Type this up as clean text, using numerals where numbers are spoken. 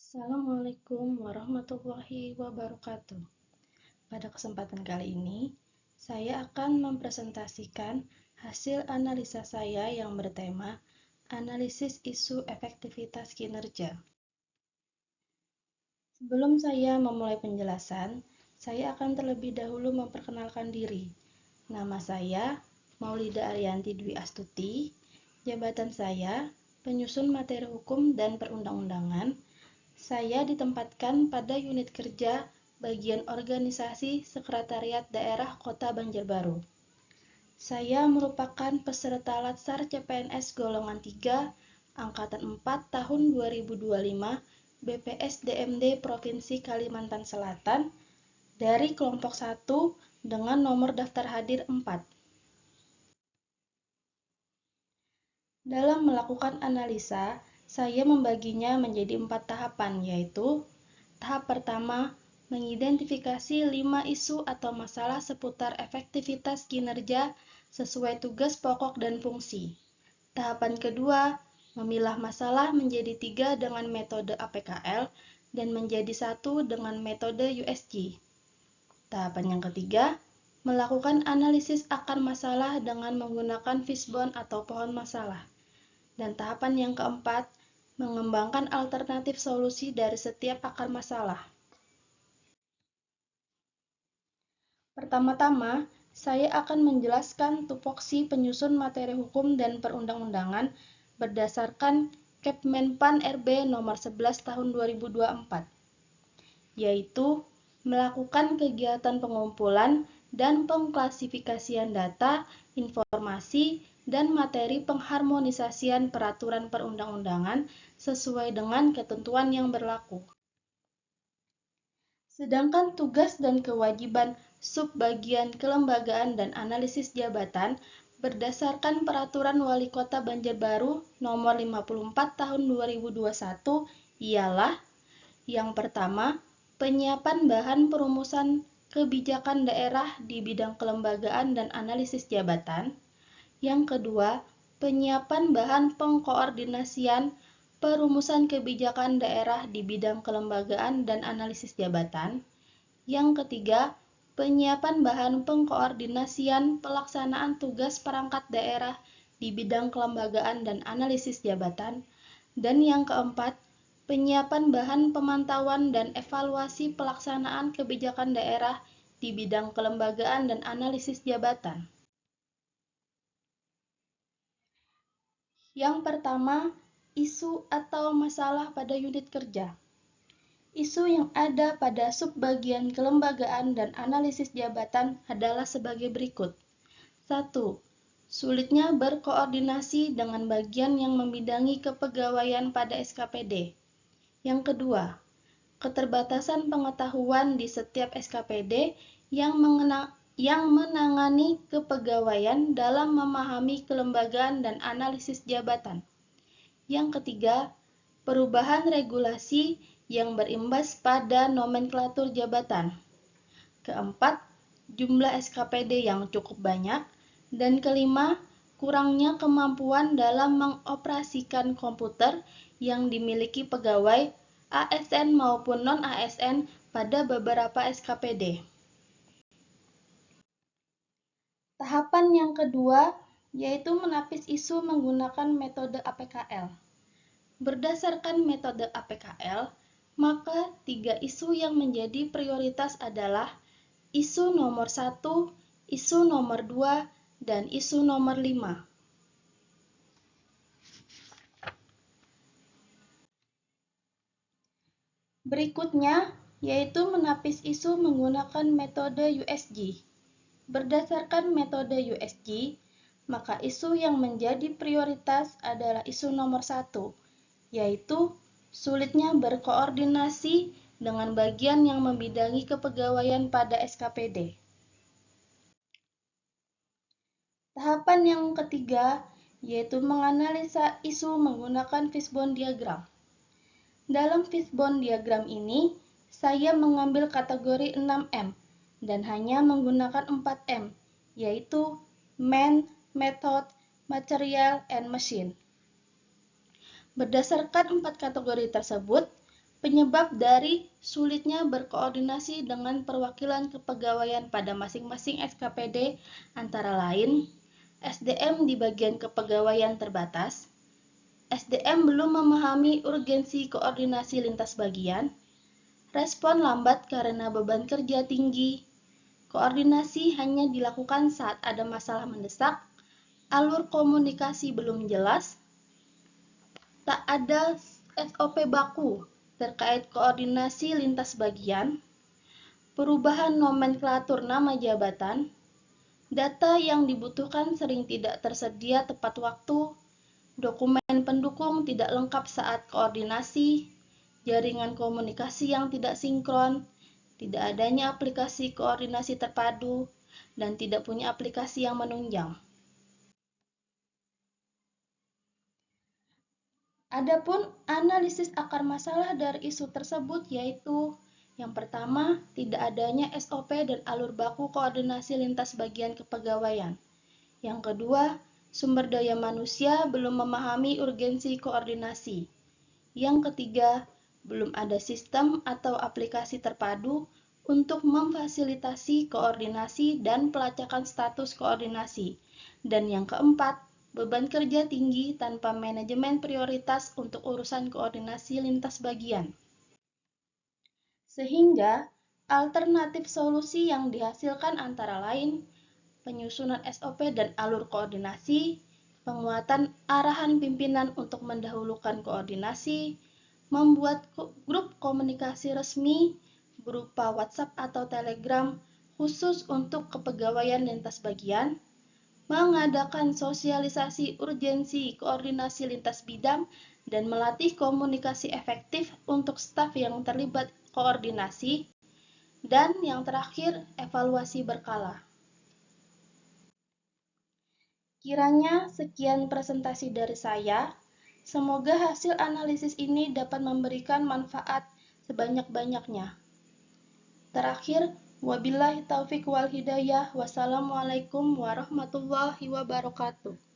Assalamualaikum warahmatullahi wabarakatuh. Pada kesempatan kali ini, saya akan mempresentasikan hasil analisa saya yang bertema analisis isu efektivitas kinerja. Sebelum saya memulai penjelasan, saya akan terlebih dahulu memperkenalkan diri. Nama saya Maulida Ariyanti Dwi Astuti, jabatan saya penyusun materi hukum dan perundang-undangan. Saya ditempatkan pada unit kerja bagian organisasi Sekretariat Daerah Kota Banjarbaru. Saya merupakan peserta Latsar CPNS golongan 3 angkatan 4 tahun 2025 BPS DMD Provinsi Kalimantan Selatan dari kelompok 1 dengan nomor daftar hadir 4. Dalam melakukan analisa, saya membaginya menjadi 4 tahapan, yaitu tahap pertama, mengidentifikasi 5 isu atau masalah seputar efektivitas kinerja sesuai tugas pokok dan fungsi. Tahapan kedua, memilah masalah menjadi 3 dengan metode APKL dan menjadi 1 dengan metode USG. Tahapan yang ketiga, melakukan analisis akar masalah dengan menggunakan fishbone atau pohon masalah. Dan tahapan yang keempat, mengembangkan alternatif solusi dari setiap akar masalah. Pertama-tama, saya akan menjelaskan tupoksi penyusun materi hukum dan perundang-undangan berdasarkan Kepmenpan RB nomor 11 tahun 2024, yaitu melakukan kegiatan pengumpulan dan pengklasifikasian data, informasi, dan materi pengharmonisasian peraturan perundang-undangan sesuai dengan ketentuan yang berlaku. Sedangkan tugas dan kewajiban subbagian kelembagaan dan analisis jabatan berdasarkan Peraturan Wali Kota Banjarbaru Nomor 54 Tahun 2021 ialah: yang pertama, penyiapan bahan perumusan kebijakan daerah di bidang kelembagaan dan analisis jabatan. Yang kedua, penyiapan bahan pengkoordinasian perumusan kebijakan daerah di bidang kelembagaan dan analisis jabatan. Yang ketiga, penyiapan bahan pengkoordinasian pelaksanaan tugas perangkat daerah di bidang kelembagaan dan analisis jabatan. Dan yang keempat, penyiapan bahan pemantauan dan evaluasi pelaksanaan kebijakan daerah di bidang kelembagaan dan analisis jabatan. Yang pertama, isu atau masalah pada unit kerja. Isu yang ada pada subbagian kelembagaan dan analisis jabatan adalah sebagai berikut. 1. Sulitnya berkoordinasi dengan bagian yang membidangi kepegawaian pada SKPD. Yang kedua, keterbatasan pengetahuan di setiap SKPD yang menangani kepegawaian dalam memahami kelembagaan dan analisis jabatan. Yang ketiga, perubahan regulasi yang berimbas pada nomenklatur jabatan. Keempat, jumlah SKPD yang cukup banyak. Dan kelima, kurangnya kemampuan dalam mengoperasikan komputer yang dimiliki pegawai ASN maupun non-ASN pada beberapa SKPD. Tahapan yang kedua yaitu menapis isu menggunakan metode APKL. Berdasarkan metode APKL, maka 3 isu yang menjadi prioritas adalah isu nomor 1, isu nomor 2, dan isu nomor 5. Berikutnya, yaitu menapis isu menggunakan metode USG. Berdasarkan metode USG, maka isu yang menjadi prioritas adalah isu nomor 1, yaitu sulitnya berkoordinasi dengan bagian yang membidangi kepegawaian pada SKPD. Tahapan yang ketiga yaitu menganalisa isu menggunakan fishbone diagram. Dalam fishbone diagram ini, saya mengambil kategori 6M dan hanya menggunakan 4M, yaitu man, method, material, and machine. Berdasarkan 4 kategori tersebut, Penyebab dari sulitnya berkoordinasi dengan perwakilan kepegawaian pada masing-masing SKPD antara lain SDM di bagian kepegawaian terbatas, SDM belum memahami urgensi koordinasi lintas bagian, respon lambat karena beban kerja tinggi, koordinasi hanya dilakukan saat ada masalah mendesak, alur komunikasi belum jelas, tak ada SOP baku terkait koordinasi lintas bagian, perubahan nomenklatur nama jabatan, data yang dibutuhkan sering tidak tersedia tepat waktu, dokumen pendukung tidak lengkap saat koordinasi, jaringan komunikasi yang tidak sinkron, tidak adanya aplikasi koordinasi terpadu, dan tidak punya aplikasi yang menunjang. Adapun analisis akar masalah dari isu tersebut yaitu yang pertama, tidak adanya SOP dan alur baku koordinasi lintas bagian kepegawaian. Yang kedua, sumber daya manusia belum memahami urgensi koordinasi. Yang ketiga, belum ada sistem atau aplikasi terpadu untuk memfasilitasi koordinasi dan pelacakan status koordinasi. Dan yang keempat, beban kerja tinggi tanpa manajemen prioritas untuk urusan koordinasi lintas bagian. Sehingga, alternatif solusi yang dihasilkan antara lain penyusunan SOP dan alur koordinasi, penguatan arahan pimpinan untuk mendahulukan koordinasi, membuat grup komunikasi resmi berupa WhatsApp atau Telegram khusus untuk kepegawaian lintas bagian, mengadakan sosialisasi urgensi koordinasi lintas bidang, dan melatih komunikasi efektif untuk staf yang terlibat koordinasi, dan yang terakhir, evaluasi berkala. Kiranya sekian presentasi dari saya. Semoga hasil analisis ini dapat memberikan manfaat sebanyak-banyaknya. Terakhir, wabillahi taufiq wal hidayah. Wassalamualaikum warahmatullahi wabarakatuh.